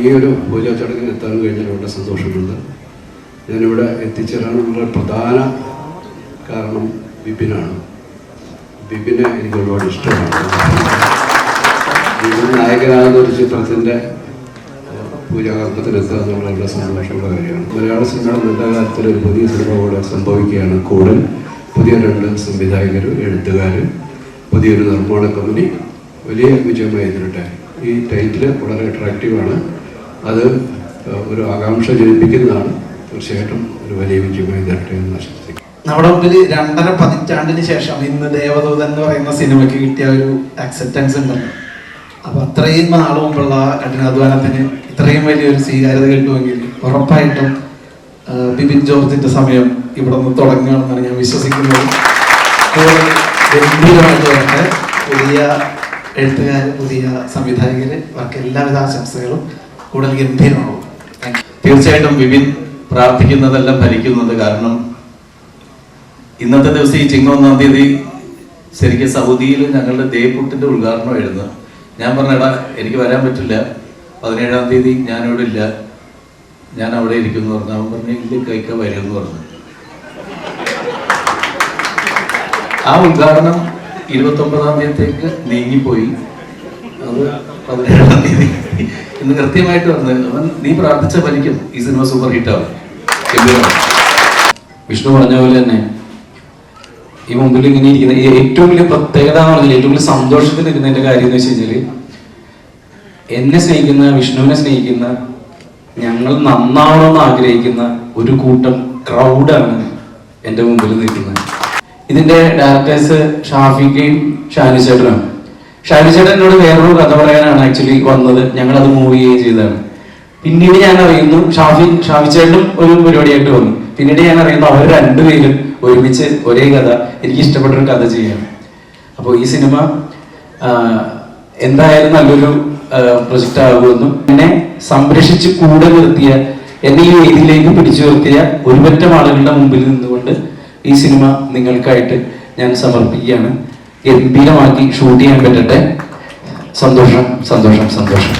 ഈ ഒരു പൂജാ ചടങ്ങിന് എത്താൻ കഴിഞ്ഞാൽ വളരെ സന്തോഷമുണ്ട്. ഞാനിവിടെ എത്തിച്ചേരാനുള്ള പ്രധാന കാരണം ബിപിനാണ്. ബിപിനെ എനിക്ക് ഒരുപാട് ഇഷ്ടമാണ്. ബിപിൻ നായകനാകുന്ന ഒരു ചിത്രത്തിൻ്റെ പൂജാകർമ്മത്തിനെത്തുക എന്നുള്ള വളരെ സന്തോഷമുള്ള കാര്യമാണ്. മലയാള സിനിമയുടെ നല്ല കാലത്തിൽ ഒരു പുതിയ സിനിമ കൂടെ സംഭവിക്കുകയാണ്. കൂടുതൽ പുതിയ 2 സംവിധായകർ, എഴുത്തുകാർ, പുതിയൊരു നിർമ്മാണ കമ്പനി വലിയ വിജയമായി തീരട്ടെ. ഈ ടൈറ്റിൽ വളരെ അട്രാക്റ്റീവാണ്. അത് ഒരു ആകാംക്ഷ ജനിപ്പിക്കുന്നതാണ്. തീർച്ചയായിട്ടും ഒരു വലിയ വിജയമായി തീരട്ടെ എന്ന് ആശംസിക്കും. നമ്മുടെ മുമ്പിൽ 2.5 പതിറ്റാണ്ടിന് ശേഷം ഇന്ന് ദേവദൂതൻ എന്ന് പറയുന്ന സിനിമയ്ക്ക് കിട്ടിയ ഒരു അക്സെപ്റ്റൻസ് ഉണ്ടല്ലോ. അപ്പൊ അത്രയും നാൾ മുമ്പുള്ള കഠിനാധ്വാനത്തിന് ഇത്രയും വലിയൊരു സ്വീകാര്യത കിട്ടുമെങ്കിൽ ഉറപ്പായിട്ടും ബിപിൻ ജോർജിന്റെ സമയം ഇവിടെ നിന്ന് തുടങ്ങുകയാണെന്നാണ് ഞാൻ വിശ്വസിക്കുന്നത്. ഗംഭീരമായിട്ട് വരട്ടെ. പുതിയ എഴുത്തുകാർ, പുതിയ സംവിധായകര്, അവർക്ക് എല്ലാവിധ ആശംസകളും. കൂടുതൽ ഗംഭീരമാവും. തീർച്ചയായിട്ടും ബിപിൻ പ്രാർത്ഥിക്കുന്നതെല്ലാം ഫലിക്കുന്നുണ്ട്. കാരണം ഇന്നത്തെ ദിവസം ഈ ചിങ്ങ 1-ാം തീയതി ശരിക്കും സൗദിയിൽ ഞങ്ങളുടെ ദേപുട്ടിന്റെ ഉദ്ഘാടനമായിരുന്നു. ഞാൻ പറഞ്ഞടാ എനിക്ക് വരാൻ പറ്റില്ല, 17-ാം തീയതി ഞാനിവിടെ ഇല്ല, ഞാൻ അവിടെ ഇരിക്കുന്നു പറഞ്ഞു. അവൻ പറഞ്ഞു ഇല്ല കൈക്ക വരുമെന്ന് പറഞ്ഞു. ആ ഉദ്ഘാടനം 29-ാം തീയതിക്ക് നീങ്ങിപ്പോയി. അത് 17-ാം തീയതി ഇന്ന് കൃത്യമായിട്ട് പറഞ്ഞു. അവൻ നീ പ്രാർത്ഥിച്ച ഫലിക്കും, ഈ സിനിമ സൂപ്പർ ഹിറ്റാവും. വിഷ്ണു പറഞ്ഞ പോലെ തന്നെ ഈ മുമ്പിൽ ഇങ്ങനെ ഇരിക്കുന്ന ഏറ്റവും വലിയ പ്രത്യേകത എന്ന് പറഞ്ഞാൽ, ഏറ്റവും വലിയ സന്തോഷത്തിൽ ഇരുന്നതിന്റെ കാര്യം എന്ന് വെച്ച് കഴിഞ്ഞാല്, എന്നെ സ്നേഹിക്കുന്ന, വിഷ്ണുവിനെ സ്നേഹിക്കുന്ന, ഞങ്ങൾ നന്നാവണമെന്ന് ആഗ്രഹിക്കുന്ന ഒരു കൂട്ടം ക്രൗഡാണ് എൻ്റെ മുമ്പിൽ നിൽക്കുന്നത്. ഇതിന്റെ ഡയറക്ടേഴ്സ് ഷാഫിക്കയും ഷാനി ചേട്ടനാണ്. ഷാനി ചേട്ടൻ എന്നോട് വേറൊരു കഥ പറയാനാണ് ആക്ച്വലി വന്നത്. ഞങ്ങളത് മൂവ് ചെയ്യുകയും ചെയ്തതാണ്. പിന്നീട് ഞാൻ അറിയുന്നു ഷാഫി ചേട്ടനും ഒരു പരിപാടിയായിട്ട് വന്നു. പിന്നീട് ഞാൻ അറിയുന്നു അവർ 2 പേരും ഒരുമിച്ച് ഒരേ കഥ, എനിക്ക് ഇഷ്ടപ്പെട്ടൊരു കഥ ചെയ്യാണ്. അപ്പോൾ ഈ സിനിമ എന്തായാലും നല്ലൊരു പ്രൊജക്റ്റ് ആകുമെന്നും എന്നെ സംരക്ഷിച്ച് കൂടെ നിർത്തിയ, എന്നെ ഈ വേദിയിലേക്ക് പിടിച്ചു നിർത്തിയ ഒരുപറ്റം ആളുകളുടെ മുമ്പിൽ നിന്നുകൊണ്ട് ഈ സിനിമ നിങ്ങൾക്കായിട്ട് ഞാൻ സമർപ്പിക്കുകയാണ്. ഗംഭീരമാക്കി ഷൂട്ട് ചെയ്യാൻ പറ്റട്ടെ. സന്തോഷം സന്തോഷം സന്തോഷം.